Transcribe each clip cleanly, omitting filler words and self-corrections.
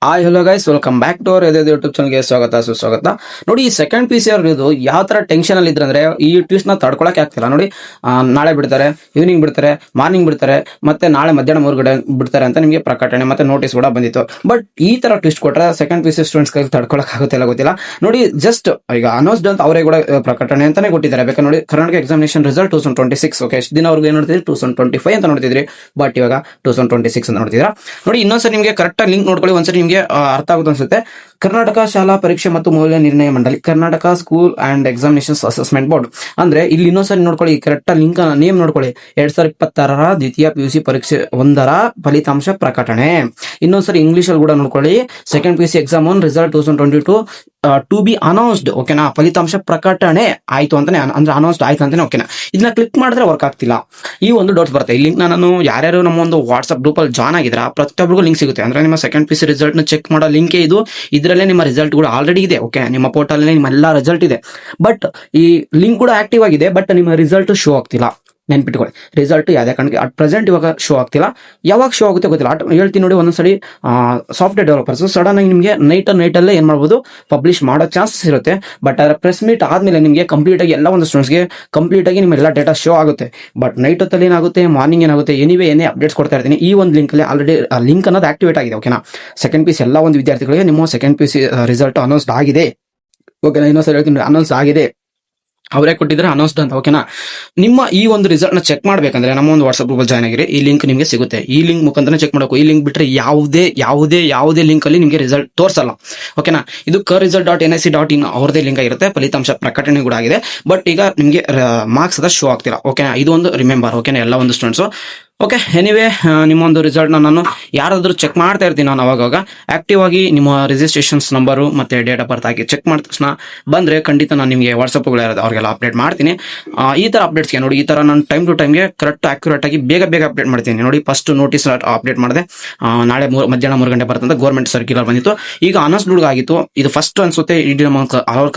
Hi hello guys, welcome back to our YouTube ಚಾನಲ್ಗೆ ಸ್ವಾಗತ ಸುಸ್ವಾಗತ. ನೋಡಿ, ಈ ಸೆಕೆಂಡ್ ಪಿ ಸಿ ಅವ್ರದ್ದು ಯಾವ ತರ ಟೆನ್ಷನ್ ಅಲ್ಲಿ ಇದ್ರಂದ್ರೆ ಈ ಟ್ಯೂಸ್ ನ ತಡ್ಕೊಳಕ್ ಆಗ್ತಿಲ್ಲ. ನೋಡಿ, ನಾಳೆ ಬಿಡ್ತಾರೆ, ಈವ್ನಿಂಗ್ ಬಿಡ್ತಾರೆ, ಮಾರ್ನಿಂಗ್ ಬಿಡ್ತಾರೆ, ಮತ್ತೆ ನಾಳೆ ಮಧ್ಯಾಹ್ನ 3 ಗಂಟೆ ಬಿಡ್ತಾರೆ ಅಂತ ನಿಮಗೆ ಪ್ರಕಟಣೆ ಮತ್ತೆ ನೋಟಿಸ್ ಕೂಡ ಬಂದಿತ್ತು. ಬಟ್ ಈ ತರ ಟ್ವಿಸ್ಟ್ ಕೊಟ್ರೆ ಸೆಕೆಂಡ್ ಪಿ ಸಿ ಸ್ಟೂಡೆಂಟ್ಸ್ ಕೈಲಿ ತಡ್ಕೊಳಕ್ ಆಗುತ್ತಿಲ್ಲ ಗೊತ್ತಿಲ್ಲ. ನೋಡಿ, ಜಸ್ಟ್ ಈಗ ಅನೌನ್ಸ್ಡ್ ಅಂತ ಅವರೇ ಕೂಡ ಪ್ರಕಟಣೆ ಅಂತಾನೆ ಕೊಟ್ಟಿದ್ದಾರೆ. ಬೇಕಾದ್ರೆ ನೋಡಿ, ಕರ್ನಾಟಕ ಎಕ್ಸಾಮಿನೇಷನ್ ರಿಸಲ್ಟ್ 2026. ಓಕೆ, ಎಷ್ಟು ದಿನ ಅವ್ರಿಗೆ ಏನ್ ನೋಡ್ತಿದ್ರಿ 2025 ಅಂತ ನೋಡ್ತಿದ್ರಿ, ಬಟ್ ಇವಾಗ 2026 ಅಂತ ನೋಡ್ತಿದ್ರ. ನೋಡಿ, ಇನ್ನೊಂದ್ಸರಿ ನಿಮಗೆ ಕರೆಕ್ಟ್ ಲಿಂಕ್ ನೋಡ್ಕೊಳ್ಳಿ, ಒಂದ್ಸರಿ ನಿಮಗೆ ಅರ್ಥ ಆಗುತ್ತೆ ಅನ್ಸುತ್ತೆ. ಕರ್ನಾಟಕ ಶಾಲಾ ಪರೀಕ್ಷೆ ಮತ್ತು ಮೌಲ್ಯ ನಿರ್ಣಯ ಮಂಡಳಿ, Karnataka school and examinations assessment board ಅಂದ್ರೆ ಇಲ್ಲಿ ಇನ್ನೊಂದ್ಸರಿ ನೋಡ್ಕೊಳ್ಳಿ, ಕರೆಕ್ಟ್ ಲಿಂಕ್ ನೇಮ್ ನೋಡ್ಕೊಳ್ಳಿ. 2026 ದ್ವಿತೀಯ PUC ಪರೀಕ್ಷೆ 1 ಫಲಿತಾಂಶ ಪ್ರಕಟಣೆ. ಇನ್ನೊಂದ್ಸರಿ ಇಂಗ್ಲಿಷ್ ಅಲ್ಲಿ ಕೂಡ ನೋಡ್ಕೊಳ್ಳಿ, second PUC exam 1 result 2022 to be announced. ಓಕೆನಾ, ಫಲಿತಾಂಶ ಪ್ರಕಟಣೆ ಆಯ್ತು ಅಂತಾನೆ, ಅಂದ್ರೆ ಅನೌನ್ಸ್ಡ್ ಆಯ್ತು ಅಂತಾನೆ. ಓಕೆನಾ, ಇದನ್ನ ಕ್ಲಿಕ್ ಮಾಡಿದ್ರೆ ವರ್ಕ್ ಆಗ್ತಿಲ್ಲ. ಈ ಒಂದು ಡೌಟ್ಸ್ ಬರುತ್ತೆ. ಈ ಲಿಂಕ್ ನಾನು ಯಾರ್ಯಾರು ನಮ್ಮ ಒಂದು ವಾಟ್ಸ್ಆಪ್ ಗ್ರೂಪ್ ಅಲ್ಲಿ ಜಾಯ್ನ್ ಆಗಿದ್ರ ಪ್ರತಿಯೊಬ್ಬರಿಗೂ ಲಿಂಕ್ ಸಿಗುತ್ತೆ. ಅಂದ್ರೆ ನಿಮ್ಮ ಸೆಕೆಂಡ್ PUC ರಿಸಲ್ಟ್ ನ ಚೆಕ್ ಮಾಡೋ ಲಿಂಕ್ ಇದು. ಇದರಲ್ಲೇ ನಿಮ್ಮ ರಿಸಲ್ಟ್ ಕೂಡ ಆಲ್ರೆಡಿ ಇದೆ. ಓಕೆ, ನಿಮ್ಮ ಪೋರ್ಟಲ್ ನಿಮ್ಮ ಎಲ್ಲಾ ರಿಸಲ್ಟ್ ಇದೆ. ಬಟ್ ಈ ಲಿಂಕ್ ಕೂಡ ಆಕ್ಟಿವ್ ಆಗಿದೆ, ಬಟ್ ನಿಮ್ಮ ರಿಸಲ್ಟ್ ಶೋ ಆಗ್ತಿಲ್ಲ. ನೆನ್ಪಿಟ್ಕೊಳ್ಳಿ, ರಿಸಲ್ಟ್ ಯಾವುದೇ ಕಾರಣಕ್ಕೆ ಅಟ್ ಪ್ರೆಸೆಂಟ್ ಇವಾಗ ಶೋ ಆಗ್ತಿಲ್ಲ. ಯಾವಾಗ ಶೋ ಆಗುತ್ತೆ ಗೊತ್ತಿಲ್ಲ. ಹೇಳ್ತೀನಿ ನೋಡಿ, ಒಂದೊಂದ್ಸರಿ ಸಾಫ್ಟ್ವೇರ್ ಡೆವಲಪರ್ಸ್ ಸಡನ್ ಆಗಿ ನಿಮಗೆ ನೈಟಲ್ಲೇ ಏನ್ ಮಾಡ್ಬೋದು, ಪಬ್ಲಿಷ್ ಮಾಡೋ ಚಾನ್ಸಸ್ ಇರುತ್ತೆ. ಬಟ್ ಅದರ ಪ್ರೆಸ್ ಮೀಟ್ ಆದ್ಮೇಲೆ ನಿಮಗೆ ಕಂಪ್ಲೀಟ್ ಆಗಿ ಎಲ್ಲ ಒಂದು ಸ್ಟೂಡೆಂಟ್ಸ್ಗೆ ಕಂಪ್ಲೀಟ್ ಆಗಿ ನಿಮ್ಮ ಎಲ್ಲ ಡೇಟಾ ಶೋ ಆಗುತ್ತೆ. ಬಟ್ ನೈಟ್ ಹೊತ್ತಲ್ಲಿ ಏನಾಗುತ್ತೆ, ಮಾರ್ನಿಂಗ್ ಏನಾಗುತ್ತೆ, ಏನೇ ಅಪ್ಡೇಟ್ಸ್ ಕೊಡ್ತಾ ಇರ್ತೀನಿ. ಈ ಒಂದು ಲಿಂಕ್ ಅಲ್ಲಿ ಆಲ್ರೆಡಿ ಲಿಂಕ್ ಅನ್ನೋದು ಆಕ್ಟಿವೇಟ್ ಆಗಿದೆ. ಓಕೆನಾ, ಸೆಕೆಂಡ್ PUC ಎಲ್ಲ ಒಂದು ವಿದ್ಯಾರ್ಥಿಗಳಿಗೆ ನಿಮ್ಮ ಸೆಕೆಂಡ್ PUC ರಿಸಲ್ಟ್ ಅನೌನ್ಸ್ಡ್ ಆಗಿದೆ. ಓಕೆನಾ, ಇನ್ನೊಂದ್ಸರಿ ಹೇಳ್ತೀನಿ, ಅನೌನ್ಸ್ ಆಗಿದೆ, ಅವರೇ ಕೊಟ್ಟಿದ್ರೆ ಅನೌನ್ಸ್ಡ್ ಅಂತ. ಓಕೆನಾ, ನಿಮ್ಮ ಈ ಒಂದು ರಿಸಲ್ಟ್ ನ ಚೆಕ್ ಮಾಡ್ಬೇಕಂದ್ರೆ ನಮ್ಮ ಒಂದು ವಾಟ್ಸ್ಆಪ್ ಗ್ರೂಪ್ ಜಾಯ್ನ್ ಆಗಿರಿ. ಈ ಲಿಂಕ್ ನಿಮಗೆ ಸಿಗುತ್ತೆ. ಈ ಲಿಂಕ್ ಮುಖಾಂತರ ಚೆಕ್ ಮಾಡಬೇಕು. ಈ ಲಿಂಕ್ ಬಿಟ್ರೆ ಯಾವುದೇ ಲಿಂಕ್ ಅಲ್ಲಿ ನಿಮಗೆ ರಿಸಲ್ಟ್ ತೋರಿಸಲ್ಲ. ಓಕೆನಾ, ಇದು KResult.nic.in ಅವ್ರದೇ ಲಿಂಕ್ ಆಗಿರುತ್ತೆ. ಫಲಿತಾಂಶ ಪ್ರಕಟಣೆ ಕೂಡ ಆಗಿದೆ. ಬಟ್ ಈಗ ನಿಮಗೆ ಮಾರ್ಕ್ಸ್ ಅದ ಶೋ ಆಗ್ತಿಲ್ಲ. ಓಕೆನಾ, ಇದು ಒಂದು ರಿಮೆಂಬರ್. ಓಕೆನಾ, ಎಲ್ಲ ಒಂದು ಸ್ಟೂಡೆಂಟ್ಸ್. ಓಕೆ, ಎನಿವೇ ನಿಮ್ಮ ಒಂದು ರಿಸಲ್ಟ್ ನಾನು ಯಾರಾದ್ರೂ ಚೆಕ್ ಮಾಡ್ತಾ ಇರ್ತೀನಿ. ನಾನು ಅವಾಗ ಆಕ್ಟಿವ್ ಆಗಿ ನಿಮ್ಮ ರಿಜಿಸ್ಟ್ರೇಷನ್ಸ್ ನಂಬರು ಮತ್ತೆ ಡೇಟ್ ಆಫ್ ಬರ್ತ್ ಹಾಕಿ ಚೆಕ್ ಮಾಡಿದ ತಕ್ಷಣ ಬಂದ್ರೆ ಖಂಡಿತ ನಾನು ನಿಮಗೆ ವಾಟ್ಸಪ್ ಅವ್ರಿಗೆಲ್ಲ ಅಪ್ಡೇಟ್ ಮಾಡ್ತೀನಿ. ಈ ತರ ಅಪ್ಡೇಟ್ಸ್ಗೆ ನೋಡಿ, ಈ ತರ ನಾನು ಟೈಮ್ ಟು ಟೈಮ್ಗೆ ಕರೆಕ್ಟ್ ಅಕ್ಯುರೇಟ್ ಆಗಿ ಬೇಗ ಅಪ್ಡೇಟ್ ಮಾಡ್ತೀನಿ. ನೋಡಿ, ಫಸ್ಟ್ ನೋಟಿಸ್ ಅಪ್ಡೇಟ್ ಮಾಡಿದೆ, ನಾಳೆ ಮಧ್ಯಾಹ್ನ 3 ಗಂಟೆ ಬರ್ತಂತ ಗೌರ್ಮೆಂಟ್ ಸರ್ಕ್ಯುಲರ್ ಬಂದಿತ್ತು. ಈಗ ಅನೌನ್ಸ್ಡ್ ಆಗಿತ್ತು. ಇದು ಫಸ್ಟ್ ಅನ್ಸುತ್ತೆ ಇಡೀ ನಮ್ಮ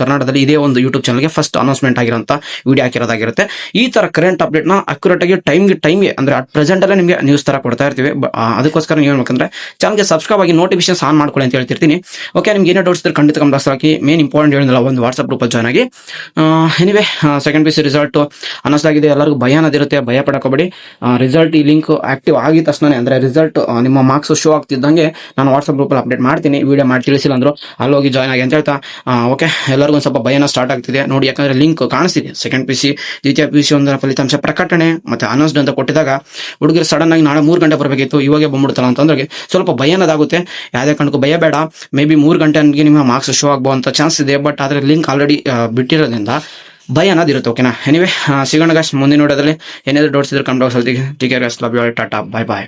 ಕರ್ನಾಟಕದಲ್ಲಿ ಇದೇ ಒಂದು ಯೂಟ್ಯೂಬ್ ಚಾನಲ್ಗೆ ಫಸ್ಟ್ ಅನೌನ್ಸ್ಮೆಂಟ್ ಆಗಿರೋಂಥ ವಿಡಿಯೋ ಹಾಕಿರೋದಾಗಿರುತ್ತೆ. ಈ ತರ ಕರೆಂಟ್ ಅಪ್ಡೇಟ್ ನ ಅಕ್ಯುರೇಟ್ ಆಗಿ ಟೈಮ್ಗೆ ಅಂದ್ರೆ ಪ್ರೆಸೆಂಟ್ ಅಲ್ಲೇ ನಿಮಗೆ ನ್ಯೂಸ್ ತರ ಕೊಡ್ತಾ ಇರ್ತೀವಿ. ಅದಕ್ಕೋಸ್ಕರ ನೀವು ಹೇಳ್ಬೇಕಂದ್ರೆ ಚಾನಲ್ಗೆ ಸಬ್ಸ್ಕ್ರೈಬ್ ಆಗಿ ನೋಟಿಫಿಕೇಶನ್ ಆನ್ ಮಾಡ್ಕೊಳ್ಳಿ ಅಂತ ಹೇಳ್ತಿರ್ತೀನಿ. ಓಕೆ, ನಿಮ್ಗೆ ಏನೇ ಡೌಟ್ಸ್ ಇದ್ರೆ ಖಂಡಿತ ಕಮೆಂಟ್ ಬಾಕ್ಸ್ ಹಾಕಿ. ಮೇನ್ ಇಂಪಾರ್ಟೆಂಟ್ ಹೇಳಿದ್ನಲ್ಲ, ಒಂದು ವಾಟ್ಸ್ಆಪ್ ಗ್ರೂಪ್ ಜಾಯ್ನ್ ಆಗಿ. Anyway, second PUC result announce ಆಗಿದೆ. ಎಲ್ಲರಿಗೂ ಭಯ ಅನ್ನೋದಿರುತ್ತೆ, ಭಯ ಪಡಕೋಬೇಡಿ. ರಿಸಲ್ಟ್ ಈ ಲಿಂಕ್ ಆಕ್ಟಿವ್ ಆಗಿದ ತಕ್ಷಣ, ಅಂದ್ರೆ ರಿಸಲ್ಟ್ ನಿಮ್ಮ ಮಾರ್ಕ್ಸ್ ಶೋ ಆಗ್ತಿದ್ದಂಗೆ ನಾನು ವಾಟ್ಸ್ಆಪ್ ಗ್ರೂಪ್ ಅಲ್ಲಿ ಅಪ್ಡೇಟ್ ಮಾಡ್ತೀನಿ. ವಿಡಿಯೋ ಮಾಡಿ ತಿಳಿಸಿಲ್ಲ ಅಂದ್ರು ಅಲ್ಲಿ ಹೋಗಿ ಜಾಯ್ನ್ ಆಗಿ ಅಂತ ಹೇಳ್ತಾ, ಓಕೆ, ಎಲ್ಲರಿಗೂ ಒಂದು ಸ್ವಲ್ಪ ಭಯನ ಸ್ಟಾರ್ಟ್ ಆಗ್ತಿದೆ ನೋಡಿ. ಯಾಕಂದ್ರೆ ಲಿಂಕ್ ಕಾಣಿಸ್ತಿದೆ, ಸೆಕೆಂಡ್ PUC ದ್ವಿತೀಯ PUC 1 ಫಲಿತಾಂಶ ಪ್ರಕಟಣೆ ಮತ್ತೆ ಅನೌನ್ಸ್ಡ್ ಅಂತ ಕೊಟ್ಟಿದಾಗ ಹುಡುಗರು ಸಡನ್ ಆಗಿ ನಾಳೆ 3 ಗಂಟೆ ಬರಬೇಕಿತ್ತು, ಇವಾಗೆ ಬಂದ್ಬಿಡ್ತಲ್ಲ ಅಂತಂದ್ರೆ ಸ್ವಲ್ಪ ಭಯ ಅನ್ನೋದಾಗುತ್ತೆ. ಯಾವುದೇ ಕಾರಣಕ್ಕೂ ಭಯ ಬೇಡ. ಮೇ ಬಿ 3 ಗಂಟೆಗೆ ನಿಮ್ಮ ಮಾರ್ಕ್ಸ್ ಶೋ ಆಗಬಹುದಂತ ಚಾನ್ಸ್ ಇದೆ. ಬಟ್ ಆದ್ರೆ ಲಿಂಕ್ ಆಲ್ರೆಡಿ ಬಿಟ್ಟಿರೋದ್ರಿಂದ ಭಯ ಅನ್ನೋದಿರುತ್ತೆ. ಓಕೆನಾ, ಎನಿವೇ, ಸಿಗೋಣ ಗಾಯ್ಸ್ ಮುಂದಿನ ನೋಡೋದ್ರಲ್ಲಿ. ಏನಾದ್ರು ಡೌಟ್ಸ್ ಇದ್ರೆ ಕಮೆಂಟ್ ಬಾಕ್ಸ್ ಅಲ್ಲಿ. Take care guys, love you all, tata, bye bye.